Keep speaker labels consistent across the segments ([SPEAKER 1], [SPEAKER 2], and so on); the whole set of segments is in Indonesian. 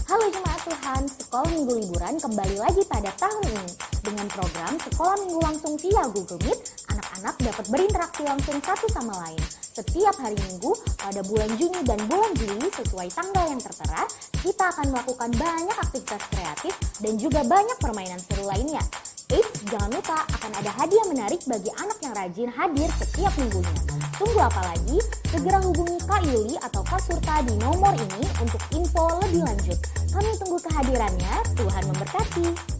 [SPEAKER 1] Halo jemaat Tuhan, Sekolah Minggu Liburan kembali lagi pada tahun ini. Dengan program Sekolah Minggu Langsung via Google Meet, anak-anak dapat berinteraksi langsung satu sama lain. Setiap hari Minggu, pada bulan Juni dan bulan Juli sesuai tanggal yang tertera, kita akan melakukan banyak aktivitas kreatif dan juga banyak permainan seru lainnya. Eits, jangan lupa akan ada hadiah menarik bagi anak yang rajin hadir setiap minggunya. Tunggu apa lagi? Segera hubungi Kak Yuli atau Kak Surta di nomor ini untuk info lebih lanjut. Kami tunggu kehadirannya. Tuhan memberkati.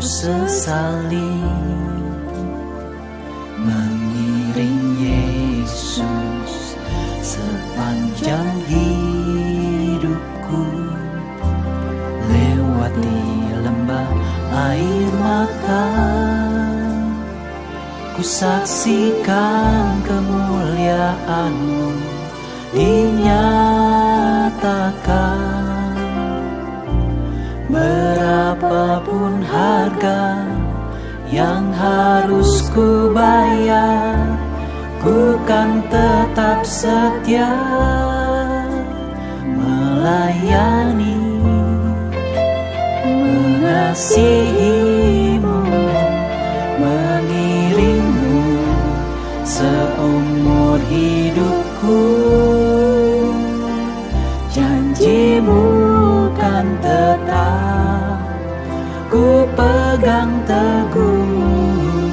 [SPEAKER 2] Sesali mengiring Yesus sepanjang hidupku, lewati lembah air mata, ku saksikan kemuliaan-Mu dinyatakan. Berapapun harga yang harus ku bayar, ku kan tetap setia melayani, mengasihimu, mengiringmu seumur hidupku. Janjimu kan tetap ku pegang teguh,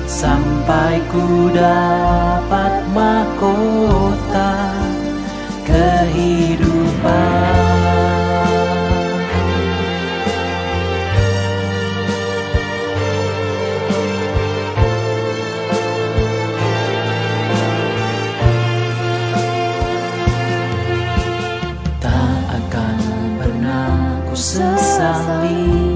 [SPEAKER 2] sampai ku dapat mahkota kehidupan. Tak akan pernah ku sesali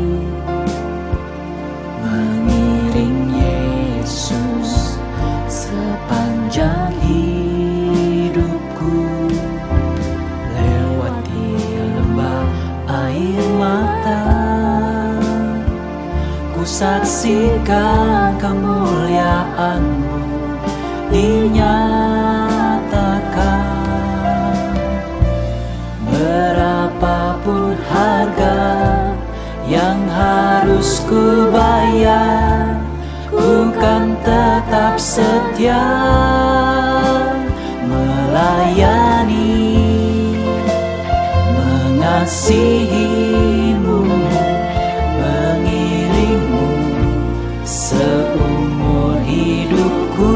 [SPEAKER 2] mengiring Yesus sepanjang hidupku, lewati lembah air mata, ku saksikan kemuliaan-Mu dinyatakan. Berapapun harga yang harus ku bayar, ku kan tetap setia melayani, mengasihimu, mengiringmu seumur hidupku.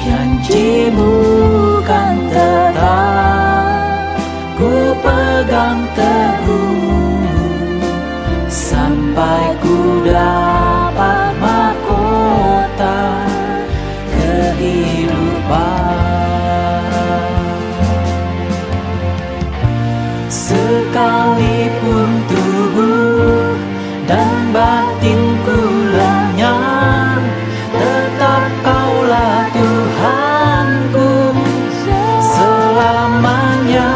[SPEAKER 2] Janjimu kan tetap ku pegang teguh, sampai ku dapat mahkota kehidupan. Sekalipun tubuh dan batinku lenyap, tetap Kaulah Tuhanku selamanya.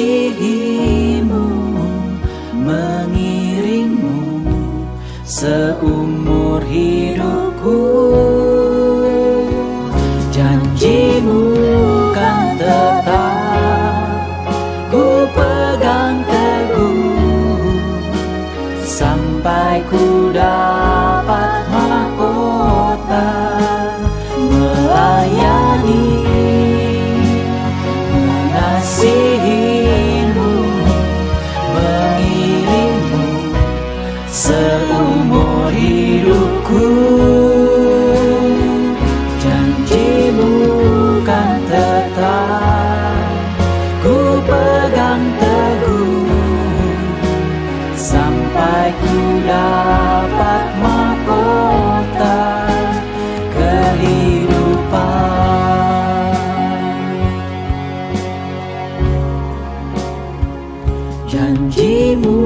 [SPEAKER 2] Mengasihimu, mengiringmu seumur hidupku. Janjimu kan tetap ku pegang teguh, sampai ku dapat mahkota melayani, mengasihimu, mengiringmu seumur hidupku. Janjimu kan tetap ku pegang teguh, sampai ku dapat mahkota kehidupan. Janjimu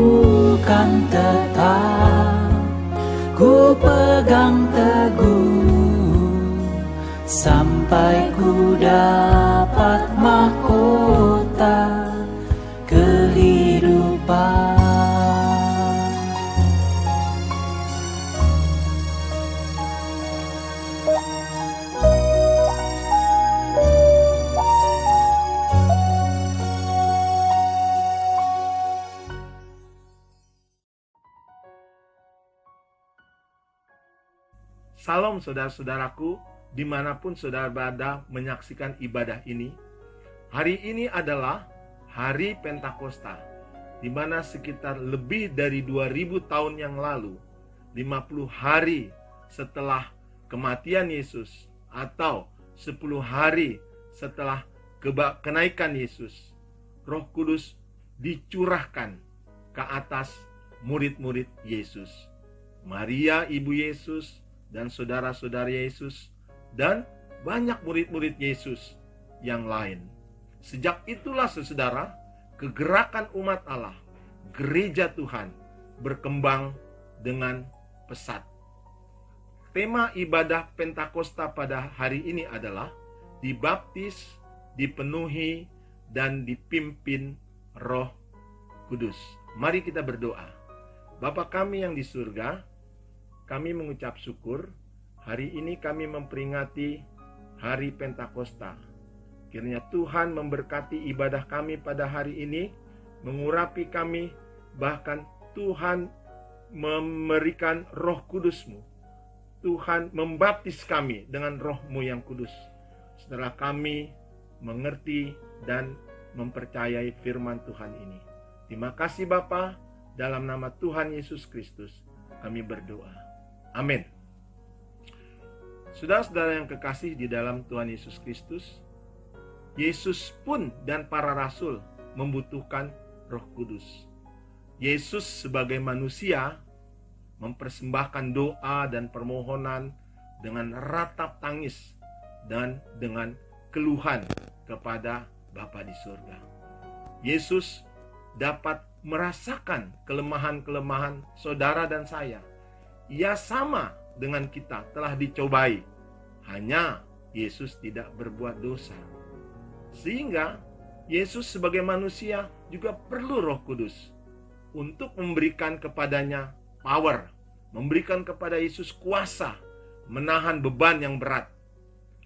[SPEAKER 2] kan tetap ku pegang teguh, sampai ku dapat mahkota kehidupan.
[SPEAKER 3] Salam saudara-saudaraku, dimanapun saudara berada menyaksikan ibadah ini. Hari ini adalah hari Pentakosta, di mana sekitar lebih dari 2000 tahun yang lalu, 50 hari setelah kematian Yesus atau 10 hari setelah kenaikan Yesus, Roh Kudus dicurahkan ke atas murid-murid Yesus. Maria ibu Yesus dan saudara-saudara Yesus dan banyak murid-murid Yesus yang lain. Sejak itulah saudara, kegerakan umat Allah, gereja Tuhan berkembang dengan pesat. Tema ibadah Pentakosta pada hari ini adalah dibaptis, dipenuhi, dan dipimpin Roh Kudus. Mari kita berdoa. Bapa kami yang di surga, kami mengucap syukur. Hari ini kami memperingati hari Pentakosta. Kiranya Tuhan memberkati ibadah kami pada hari ini, mengurapi kami, bahkan Tuhan memberikan Roh Kudus-Mu. Tuhan membaptis kami dengan Roh-Mu yang kudus. Setelah kami mengerti dan mempercayai firman Tuhan ini. Terima kasih Bapa, dalam nama Tuhan Yesus Kristus kami berdoa. Amin. Saudara-saudara yang kekasih di dalam Tuhan Yesus Kristus, Yesus pun dan para rasul membutuhkan Roh Kudus. Yesus sebagai manusia mempersembahkan doa dan permohonan dengan ratap tangis dan dengan keluhan kepada Bapa di surga. Yesus dapat merasakan kelemahan-kelemahan saudara dan saya. Ia sama dengan kita, telah dicobai. Hanya Yesus tidak berbuat dosa. Sehingga Yesus sebagai manusia juga perlu Roh Kudus untuk memberikan kepadanya power, memberikan kepada Yesus kuasa menahan beban yang berat.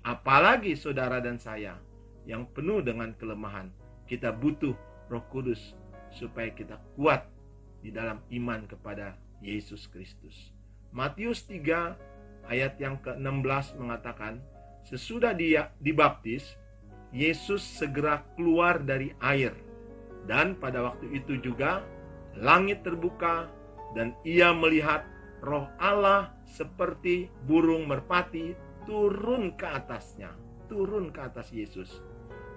[SPEAKER 3] Apalagi saudara dan saya yang penuh dengan kelemahan, kita butuh Roh Kudus supaya kita kuat di dalam iman kepada Yesus Kristus. Matius 3 ayat yang ke-16 mengatakan, sesudah dia dibaptis, Yesus segera keluar dari air. Dan pada waktu itu juga langit terbuka dan ia melihat Roh Allah seperti burung merpati turun ke atasnya, turun ke atas Yesus.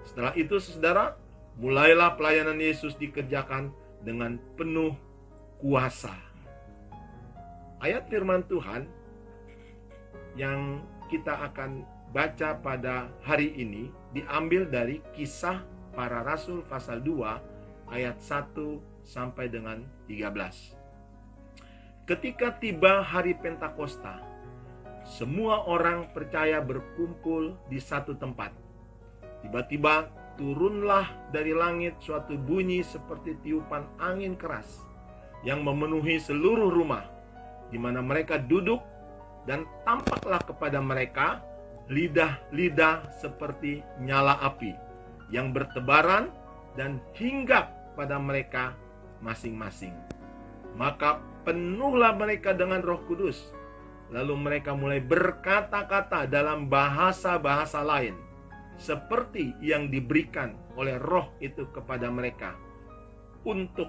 [SPEAKER 3] Setelah itu saudara, mulailah pelayanan Yesus dikerjakan dengan penuh kuasa. Ayat firman Tuhan yang kita akan baca pada hari ini diambil dari Kisah Para Rasul pasal 2 ayat 1 sampai dengan 13. Ketika tiba hari Pentakosta, semua orang percaya berkumpul di satu tempat. Tiba-tiba turunlah dari langit suatu bunyi seperti tiupan angin keras yang memenuhi seluruh rumah di mana mereka duduk, dan tampaklah kepada mereka lidah-lidah seperti nyala api yang bertebaran dan hinggap pada mereka masing-masing. Maka penuhlah mereka dengan Roh Kudus. Lalu mereka mulai berkata-kata dalam bahasa-bahasa lain, seperti yang diberikan oleh Roh itu kepada mereka untuk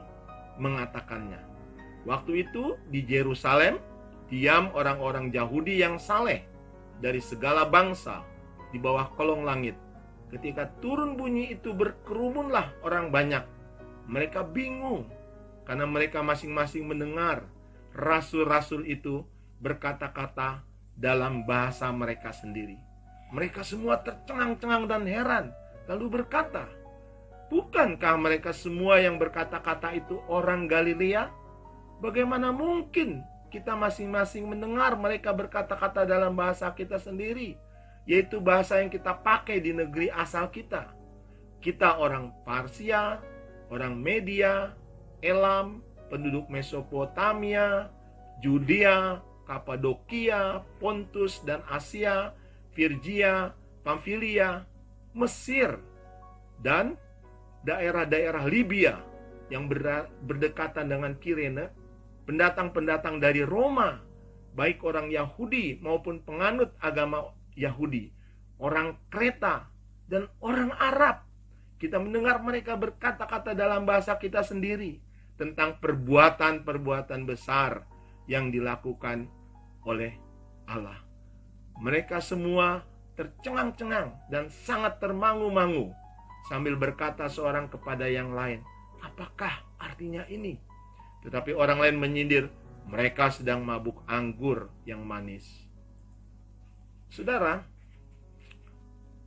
[SPEAKER 3] mengatakannya. Waktu itu di Yerusalem diam orang-orang Yahudi yang saleh dari segala bangsa di bawah kolong langit. Ketika turun bunyi itu, berkerumunlah orang banyak. Mereka bingung karena mereka masing-masing mendengar rasul-rasul itu berkata-kata dalam bahasa mereka sendiri. Mereka semua tercengang-cengang dan heran, lalu berkata, bukankah mereka semua yang berkata-kata itu orang Galilea? Bagaimana mungkin kita masing-masing mendengar mereka berkata-kata dalam bahasa kita sendiri, yaitu bahasa yang kita pakai di negeri asal kita. Kita orang Parsia, orang Media, Elam, penduduk Mesopotamia, Judea, Kapadokia, Pontus dan Asia, Firgia, Pamfilia, Mesir, dan daerah-daerah Libya yang berdekatan dengan Kirene, pendatang-pendatang dari Roma, baik orang Yahudi maupun penganut agama Yahudi, orang Kreta dan orang Arab. Kita mendengar mereka berkata-kata dalam bahasa kita sendiri. tentang perbuatan-perbuatan besar yang dilakukan oleh Allah. Mereka semua tercengang-cengang dan sangat termangu-mangu sambil berkata seorang kepada yang lain, "Apakah artinya ini?" Tetapi orang lain menyindir, "Mereka sedang mabuk anggur yang manis." Saudara,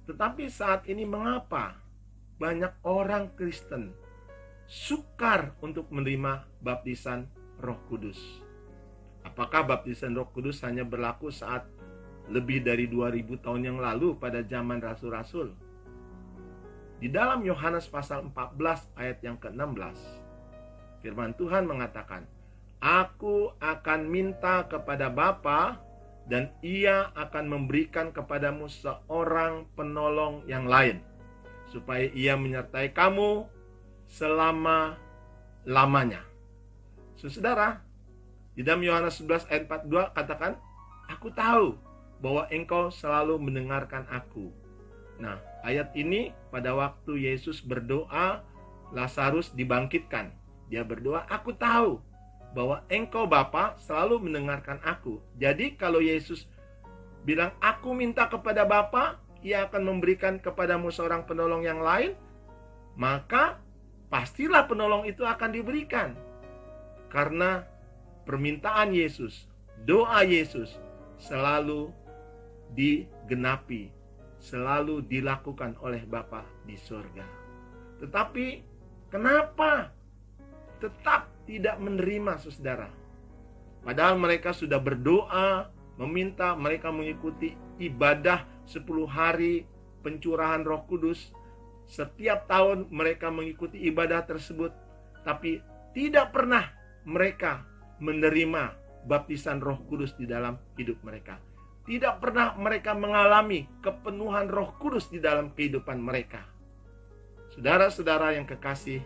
[SPEAKER 3] tetapi saat ini mengapa banyak orang Kristen sukar untuk menerima baptisan Roh Kudus? Apakah baptisan Roh Kudus hanya berlaku saat lebih dari 2000 tahun yang lalu pada zaman rasul-rasul? Di dalam Yohanes pasal 14 ayat yang ke-16, firman Tuhan mengatakan, "Aku akan minta kepada Bapa dan Ia akan memberikan kepadamu seorang penolong yang lain, supaya Ia menyertai kamu selama-lamanya." Saudara, di dalam Yohanes 11 ayat 42 katakan, "Aku tahu bahwa engkau selalu mendengarkan aku." Nah, ayat ini pada waktu Yesus berdoa, Lazarus dibangkitkan. Dia berdoa, "Aku tahu bahwa engkau Bapa selalu mendengarkan aku." Jadi kalau Yesus bilang, "Aku minta kepada Bapa, Ia akan memberikan kepadamu seorang penolong yang lain," maka pastilah penolong itu akan diberikan. Karena permintaan Yesus, doa Yesus selalu digenapi, selalu dilakukan oleh Bapa di surga. Tetapi kenapa tetap tidak menerima, saudara? Padahal mereka sudah berdoa, meminta, mereka mengikuti ibadah 10 hari pencurahan Roh Kudus. Setiap tahun mereka mengikuti ibadah tersebut, tapi tidak pernah mereka menerima baptisan Roh Kudus di dalam hidup mereka. Tidak pernah mereka mengalami kepenuhan Roh Kudus di dalam kehidupan mereka. Saudara-saudara yang kekasih,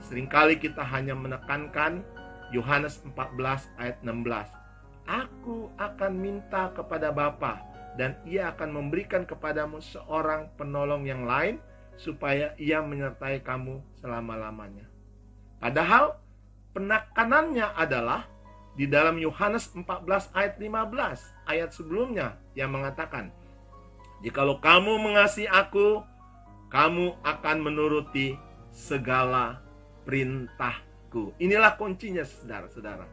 [SPEAKER 3] seringkali kita hanya menekankan Yohanes 14 ayat 16. "Aku akan minta kepada Bapa dan Ia akan memberikan kepadamu seorang penolong yang lain, supaya Ia menyertai kamu selama-lamanya." Padahal penekanannya adalah di dalam Yohanes 14 ayat 15, ayat sebelumnya yang mengatakan, "Jikalau kamu mengasihi aku, kamu akan menuruti segala perintahku." Inilah kuncinya, saudara-saudara.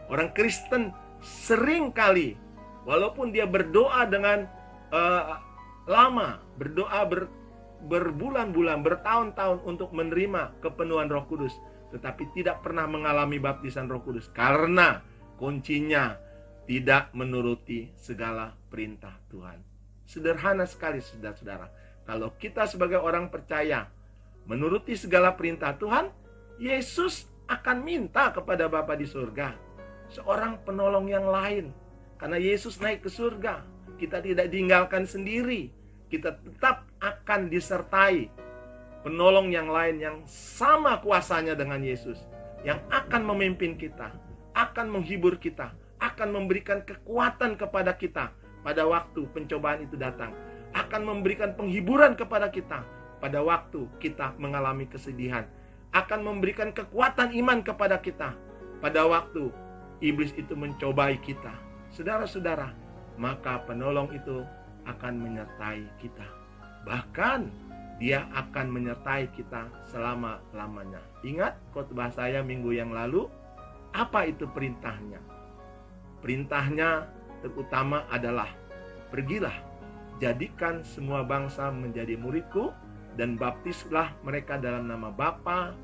[SPEAKER 3] Orang Kristen sering kali, walaupun dia berdoa dengan lama, berdoa berbulan-bulan, bertahun-tahun untuk menerima kepenuhan Roh Kudus, tetapi tidak pernah mengalami baptisan Roh Kudus karena kuncinya tidak menuruti segala perintah Tuhan. Sederhana sekali, saudara-saudara. Kalau kita sebagai orang percaya menuruti segala perintah Tuhan, Yesus akan minta kepada Bapa di surga seorang penolong yang lain. Karena Yesus naik ke surga, kita tidak ditinggalkan sendiri. Kita tetap akan disertai penolong yang lain yang sama kuasanya dengan Yesus, yang akan memimpin kita, akan menghibur kita, akan memberikan kekuatan kepada kita pada waktu pencobaan itu datang, akan memberikan penghiburan kepada kita pada waktu kita mengalami kesedihan, akan memberikan kekuatan iman kepada kita pada waktu iblis itu mencobai kita. Saudara-saudara, maka penolong itu akan menyertai kita. Bahkan Dia akan menyertai kita selama-lamanya. Ingat khotbah saya minggu yang lalu, apa itu perintahnya? Perintahnya terutama adalah, "Pergilah, jadikan semua bangsa menjadi muridku, dan baptislah mereka dalam nama Bapa,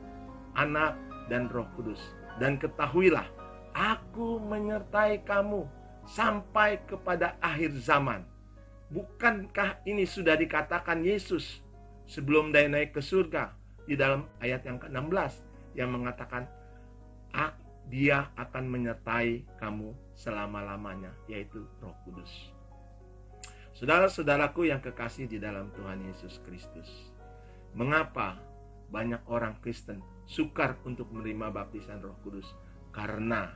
[SPEAKER 3] Anak, dan Roh Kudus. Dan ketahuilah, aku menyertai kamu sampai kepada akhir zaman." Bukankah ini sudah dikatakan Yesus sebelum dia naik ke surga di dalam ayat yang ke-16 yang mengatakan, Dia akan menyertai kamu selama-lamanya, yaitu Roh Kudus. Saudara-saudaraku yang kekasih di dalam Tuhan Yesus Kristus, mengapa banyak orang Kristen sukar untuk menerima baptisan Roh Kudus? Karena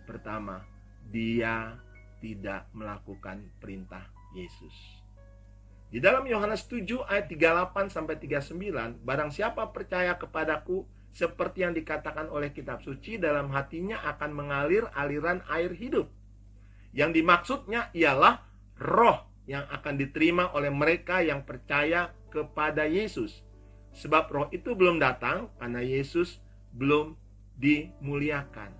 [SPEAKER 3] pertama, dia tidak melakukan perintah Yesus. Di dalam Yohanes 7 ayat 38 sampai 39, "Barang siapa percaya kepadaku, seperti yang dikatakan oleh kitab suci, dalam hatinya akan mengalir aliran air hidup. Yang dimaksudnya ialah roh yang akan diterima oleh mereka yang percaya kepada Yesus. Sebab roh itu belum datang karena Yesus belum dimuliakan.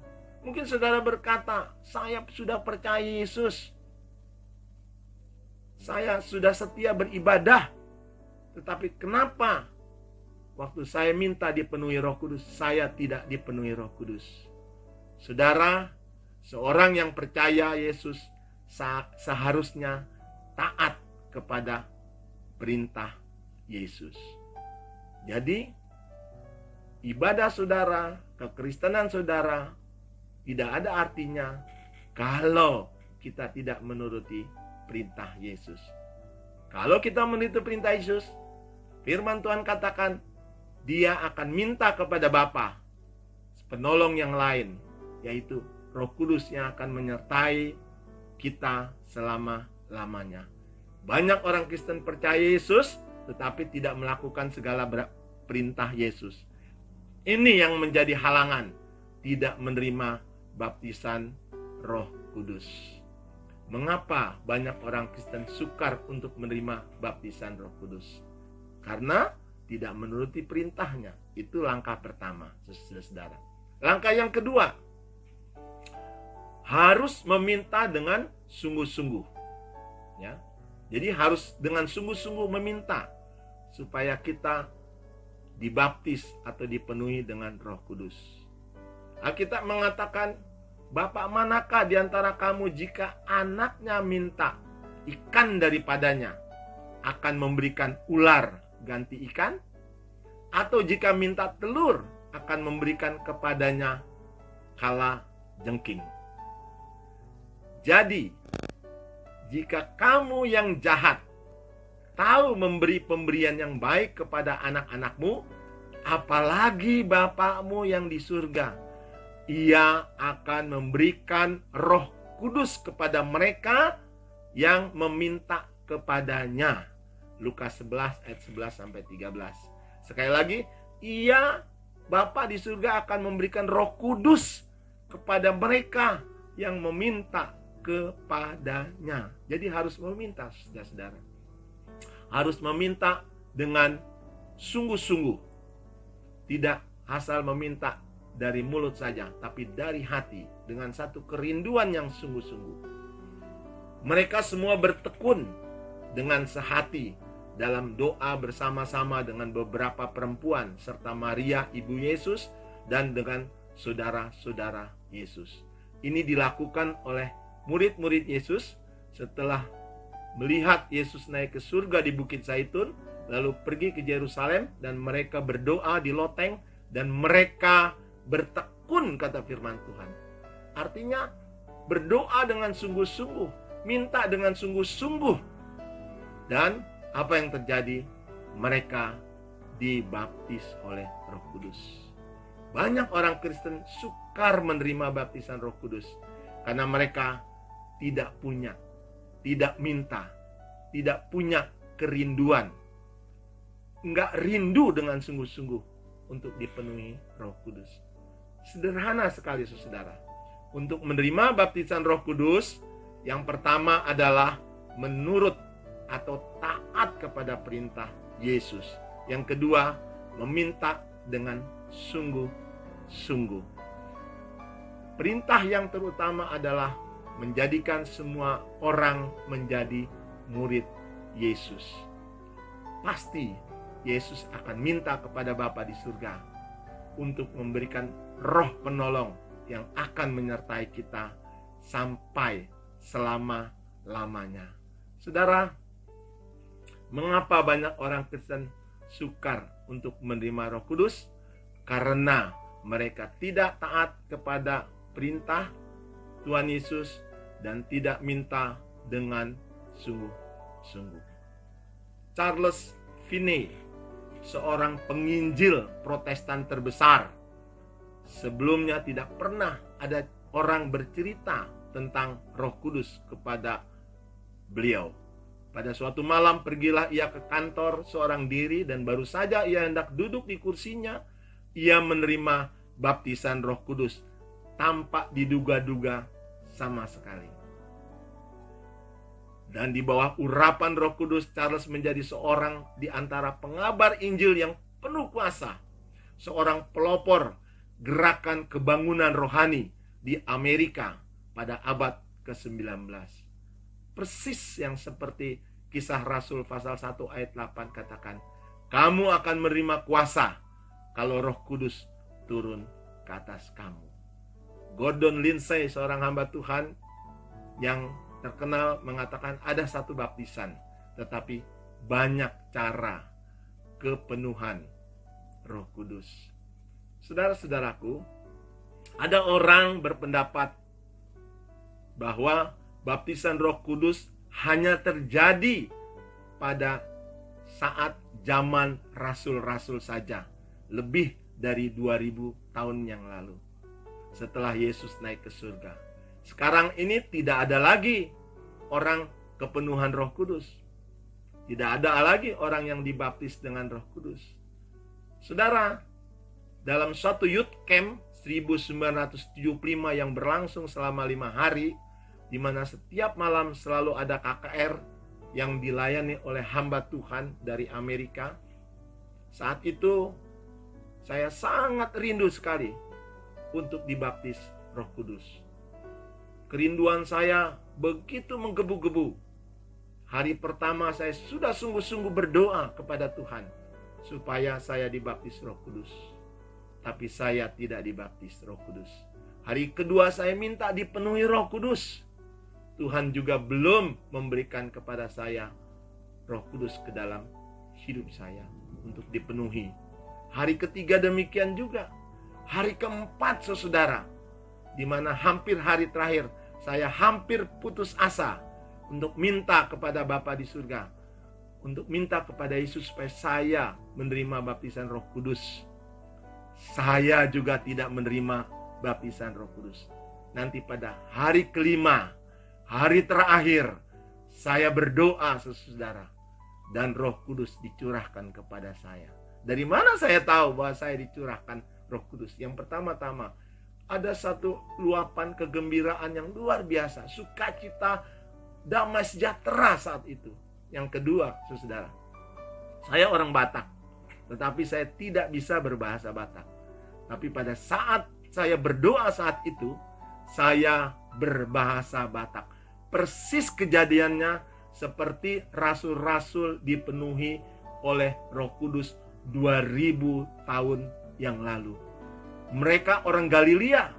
[SPEAKER 3] Mungkin saudara berkata, saya sudah percaya Yesus, saya sudah setia beribadah, tetapi kenapa waktu saya minta dipenuhi Roh Kudus, saya tidak dipenuhi Roh Kudus? Saudara, seorang yang percaya Yesus seharusnya taat kepada perintah Yesus. Jadi, ibadah saudara, kekristenan saudara tidak ada artinya kalau kita tidak menuruti perintah Yesus. Kalau kita menuruti perintah Yesus, firman Tuhan katakan, Dia akan minta kepada Bapa penolong yang lain, yaitu Roh Kudus yang akan menyertai kita selama-lamanya. Banyak orang Kristen percaya Yesus, tetapi tidak melakukan segala perintah Yesus. Ini yang menjadi halangan tidak menerima baptisan Roh Kudus. Mengapa banyak orang Kristen sukar untuk menerima baptisan Roh Kudus? Karena tidak menuruti perintahnya. Itu langkah pertama, saudara. Langkah yang kedua, harus meminta dengan sungguh-sungguh. Ya. Jadi harus dengan sungguh-sungguh meminta supaya kita dibaptis atau dipenuhi dengan Roh Kudus. Alkitab mengatakan, Bapak manakah di antara kamu jika anaknya minta ikan daripadanya, akan memberikan ular ganti ikan? Atau jika minta telur, akan memberikan kepadanya kala jengking? Jadi, jika kamu yang jahat tahu memberi pemberian yang baik kepada anak-anakmu, apalagi Bapakmu yang di surga, Ia akan memberikan Roh Kudus kepada mereka yang meminta kepadanya. Lukas 11 ayat 11 sampai 13. Sekali lagi, Ia, Bapa di surga, akan memberikan Roh Kudus kepada mereka yang meminta kepadanya. Jadi harus meminta, saudara-saudara. Harus meminta dengan sungguh-sungguh. Tidak asal meminta dari mulut saja, tapi dari hati, dengan satu kerinduan yang sungguh-sungguh. Mereka semua bertekun dengan sehati dalam doa bersama-sama dengan beberapa perempuan serta Maria ibu Yesus dan dengan saudara-saudara Yesus. Ini dilakukan oleh murid-murid Yesus setelah melihat Yesus naik ke surga di Bukit Zaitun, lalu pergi ke Yerusalem dan mereka berdoa di loteng dan mereka bertekun, kata firman Tuhan. Artinya berdoa dengan sungguh-sungguh, minta dengan sungguh-sungguh. Dan apa yang terjadi? Mereka dibaptis oleh Roh Kudus. Banyak orang Kristen sukar menerima baptisan Roh Kudus karena mereka tidak punya, tidak minta, tidak punya kerinduan, enggak rindu dengan sungguh-sungguh untuk dipenuhi Roh Kudus. Sederhana sekali, saudara. Untuk menerima baptisan Roh Kudus, yang pertama adalah menurut atau taat kepada perintah Yesus. Yang kedua, meminta dengan sungguh-sungguh. Perintah yang terutama adalah menjadikan semua orang menjadi murid Yesus. Pasti Yesus akan minta kepada Bapa di surga untuk memberikan Roh penolong yang akan menyertai kita sampai selama-lamanya. Saudara, mengapa banyak orang Kristen sukar untuk menerima Roh Kudus? Karena mereka tidak taat kepada perintah Tuhan Yesus dan tidak minta dengan sungguh-sungguh. Charles Finney, seorang penginjil Protestan terbesar, sebelumnya tidak pernah ada orang bercerita tentang Roh Kudus kepada beliau. Pada suatu malam pergilah ia ke kantor seorang diri dan baru saja ia hendak duduk di kursinya, ia menerima baptisan Roh Kudus tanpa diduga-duga sama sekali. Dan di bawah urapan Roh Kudus, Charles menjadi seorang di antara pengabar Injil yang penuh kuasa, seorang pelopor gerakan kebangunan rohani di Amerika pada abad ke-19. Persis yang seperti Kisah Rasul pasal 1 ayat 8 katakan, kamu akan menerima kuasa kalau Roh Kudus turun ke atas kamu. Gordon Lindsay, seorang hamba Tuhan yang terkenal, mengatakan ada satu baptisan, tetapi banyak cara kepenuhan Roh Kudus. Saudara-saudaraku, ada orang berpendapat bahwa baptisan Roh Kudus hanya terjadi pada saat zaman rasul-rasul saja, lebih dari 2000 tahun yang lalu, setelah Yesus naik ke surga. Sekarang ini tidak ada lagi orang kepenuhan Roh Kudus. Tidak ada lagi orang yang dibaptis dengan Roh Kudus. Saudara, dalam suatu youth camp 1975 yang berlangsung selama 5 hari, di mana setiap malam selalu ada KKR yang dilayani oleh hamba Tuhan dari Amerika. Saat itu saya sangat rindu sekali untuk dibaptis Roh Kudus. Kerinduan saya begitu menggebu-gebu. Hari pertama saya sudah sungguh-sungguh berdoa kepada Tuhan supaya saya dibaptis Roh Kudus. Tapi saya tidak dibaptis Roh Kudus. Hari kedua saya minta dipenuhi Roh Kudus. Tuhan juga belum memberikan kepada saya Roh Kudus ke dalam hidup saya untuk dipenuhi. Hari ketiga demikian juga. Hari keempat, saudara, di mana hampir hari terakhir, saya hampir putus asa untuk minta kepada Bapa di surga, untuk minta kepada Yesus supaya saya menerima baptisan Roh Kudus. Saya juga tidak menerima baptisan Roh Kudus. Nanti pada hari kelima, hari terakhir, saya berdoa, saudara, dan Roh Kudus dicurahkan kepada saya. Dari mana saya tahu bahwa saya dicurahkan Roh Kudus? Yang pertama-tama, ada satu luapan kegembiraan yang luar biasa, sukacita, damai sejahtera saat itu. Yang kedua, saudara, saya orang Batak, tetapi saya tidak bisa berbahasa Batak. Tapi pada saat saya berdoa saat itu, saya berbahasa Batak. Persis kejadiannya seperti rasul-rasul dipenuhi oleh Roh Kudus 2000 tahun yang lalu. Mereka orang Galilea,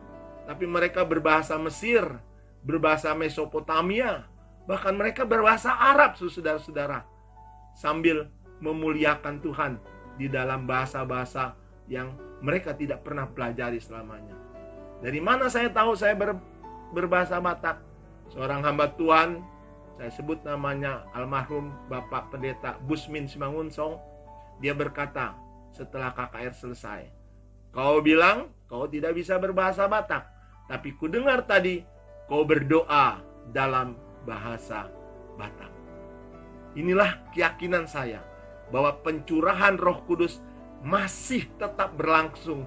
[SPEAKER 3] tapi mereka berbahasa Mesir, berbahasa Mesopotamia, bahkan mereka berbahasa Arab, saudara-saudara, sambil memuliakan Tuhan di dalam bahasa-bahasa yang mereka tidak pernah pelajari selamanya. Dari mana saya tahu saya berbahasa Batak? Seorang hamba Tuhan, saya sebut namanya almarhum Bapak Pendeta Busmin Simangunsong, dia berkata setelah KKR selesai, kau bilang kau tidak bisa berbahasa Batak, tapi ku dengar tadi kau berdoa dalam bahasa Batak. Inilah keyakinan saya bahwa pencurahan Roh Kudus masih tetap berlangsung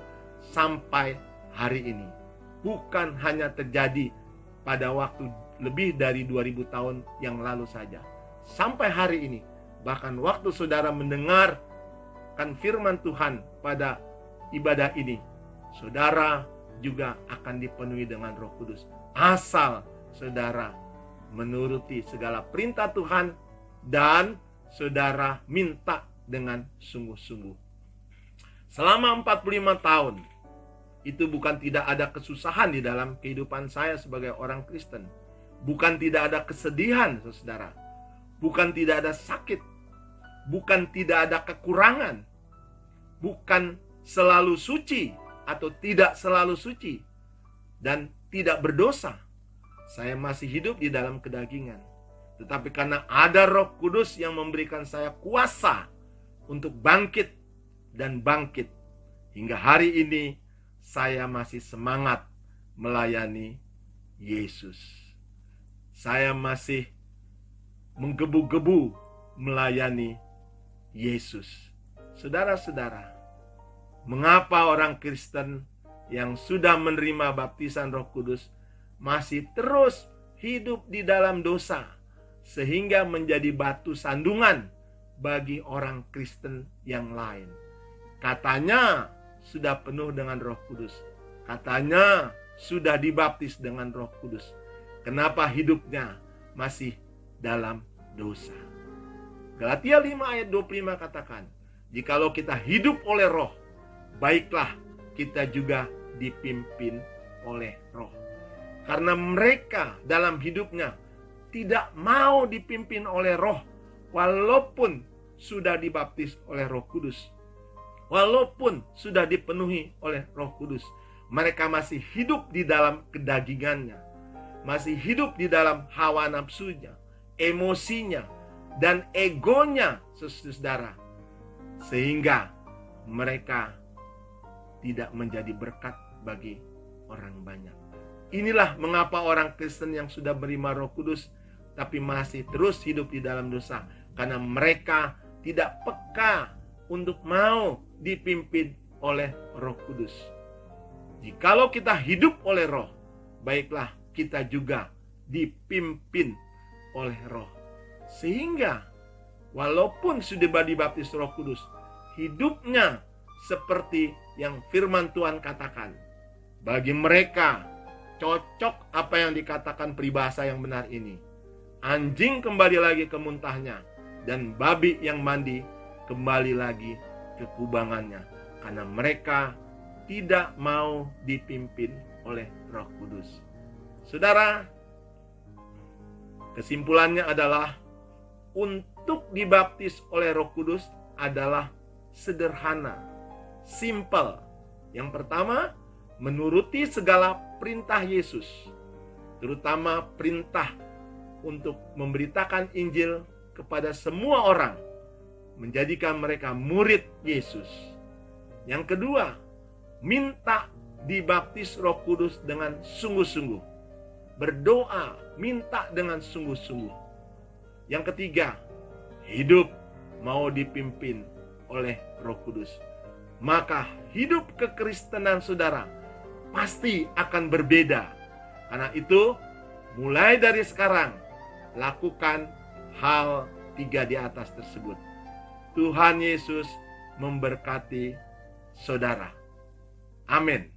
[SPEAKER 3] sampai hari ini. Bukan hanya terjadi pada waktu lebih dari 2000 tahun yang lalu saja. Sampai hari ini, bahkan waktu saudara mendengarkan firman Tuhan pada ibadah ini, saudara juga akan dipenuhi dengan Roh Kudus. Asal saudara menuruti segala perintah Tuhan dan saudara minta dengan sungguh-sungguh. Selama 45 tahun, itu bukan tidak ada kesusahan di dalam kehidupan saya sebagai orang Kristen. Bukan tidak ada kesedihan, saudara. Bukan tidak ada sakit. Bukan tidak ada kekurangan. Bukan selalu suci atau tidak selalu suci. Dan tidak berdosa. Saya masih hidup di dalam kedagingan. Tetapi karena ada Roh Kudus yang memberikan saya kuasa untuk bangkit dan bangkit. Hingga hari ini saya masih semangat melayani Yesus. Saya masih menggebu-gebu melayani Yesus. Saudara-saudara, Mengapa orang Kristen yang sudah menerima baptisan Roh Kudus masih terus hidup di dalam dosa, sehingga menjadi batu sandungan bagi orang Kristen yang lain? Katanya sudah penuh dengan Roh Kudus, katanya sudah dibaptis dengan Roh Kudus. Kenapa hidupnya masih dalam dosa? Galatia 5 ayat 25 katakan, jikalau kita hidup oleh Roh, baiklah kita juga dipimpin oleh Roh. Karena mereka dalam hidupnya tidak mau dipimpin oleh Roh, walaupun sudah dibaptis oleh Roh Kudus, walaupun sudah dipenuhi oleh Roh Kudus, mereka masih hidup di dalam kedagingannya, masih hidup di dalam hawa nafsunya, emosinya, dan egonya, saudara, sehingga mereka tidak menjadi berkat bagi orang banyak. Inilah mengapa orang Kristen yang sudah menerima Roh Kudus tapi masih terus hidup di dalam dosa, karena mereka tidak peka untuk mau dipimpin oleh Roh Kudus. Jikalau kita hidup oleh Roh, baiklah kita juga dipimpin oleh Roh. Sehingga walaupun sudah dibaptis Roh Kudus, hidupnya seperti yang firman Tuhan katakan. Bagi mereka cocok apa yang dikatakan peribahasa yang benar ini. Anjing kembali lagi ke muntahnya, dan babi yang mandi kembali lagi ke kubangannya, karena mereka tidak mau dipimpin oleh Roh Kudus. Saudara, kesimpulannya adalah untuk dibaptis oleh Roh Kudus adalah sederhana, simple. Yang pertama, menuruti segala perintah Yesus, terutama perintah untuk memberitakan Injil kepada semua orang, menjadikan mereka murid Yesus. Yang kedua, minta dibaptis Roh Kudus dengan sungguh-sungguh, berdoa, minta dengan sungguh-sungguh. Yang ketiga, hidup mau dipimpin oleh Roh Kudus. Maka hidup kekristenan saudara pasti akan berbeda. Karena itu, mulai dari sekarang, lakukan hal 3 di atas tersebut. Tuhan Yesus memberkati saudara. Amin.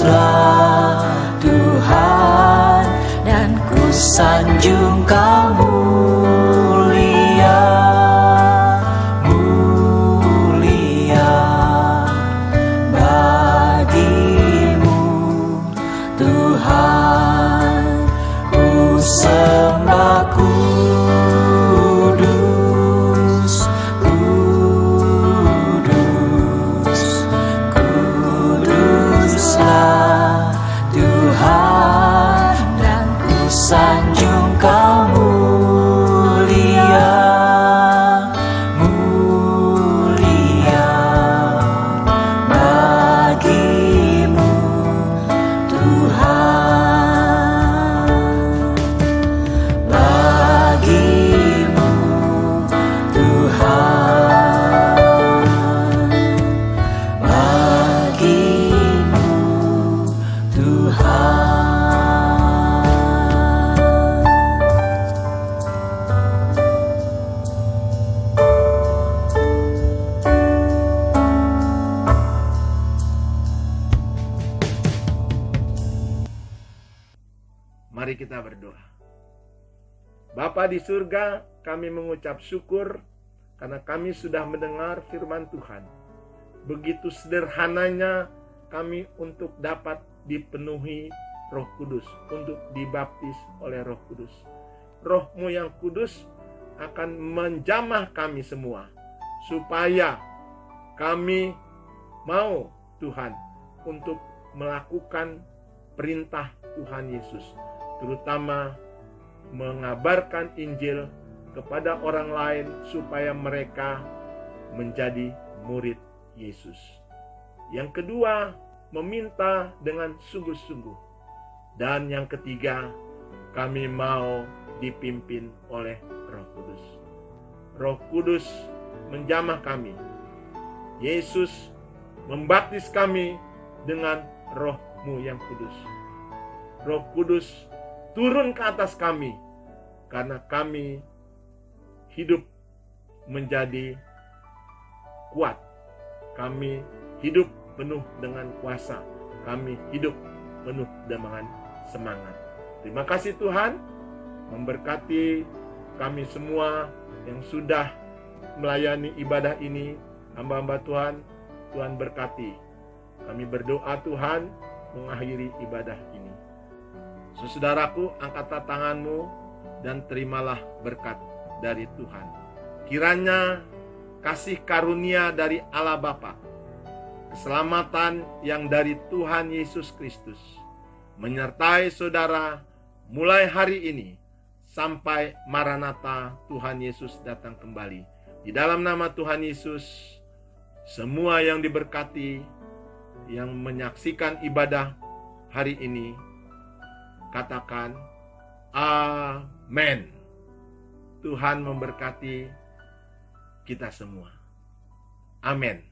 [SPEAKER 2] Kuduslah Tuhan, dan ku sanjung Kau mulia, mulia bagimu Tuhan. Ku sembah kudus, kudus, kuduslah Tuhan, dan ku sanjung Kau mulia, mulia bagimu Tuhan, bagimu Tuhan, bagimu Tuhan.
[SPEAKER 3] Mari kita berdoa. Bapa di surga, kami mengucap syukur karena kami sudah mendengar firman Tuhan. Begitu sederhananya kami untuk dapat dipenuhi Roh Kudus, untuk dibaptis oleh Roh Kudus. Roh-Mu yang kudus akan menjamah kami semua, supaya kami mau Tuhan untuk melakukan perintah Tuhan Yesus, terutama mengabarkan Injil kepada orang lain supaya mereka menjadi murid Yesus. Yang kedua, meminta dengan sungguh-sungguh. Dan yang ketiga, kami mau dipimpin oleh Roh Kudus. Roh Kudus menjamah kami. Yesus membaptis kami dengan Roh-Mu yang kudus. Roh Kudus turun ke atas kami karena kami hidup menjadi kuat. Kami hidup penuh dengan kuasa. Kami hidup penuh dengan semangat. Terima kasih Tuhan, memberkati kami semua yang sudah melayani ibadah ini. Hamba-hamba Tuhan, Tuhan berkati. Kami berdoa Tuhan mengakhiri ibadah ini. Saudaraku, angkatlah tanganmu dan terimalah berkat dari Tuhan. Kiranya kasih karunia dari Allah Bapa, keselamatan yang dari Tuhan Yesus Kristus menyertai saudara mulai hari ini sampai Maranatha Tuhan Yesus datang kembali. Di dalam nama Tuhan Yesus, semua yang diberkati, yang menyaksikan ibadah hari ini, katakan amin. Tuhan memberkati kita semua. Amin.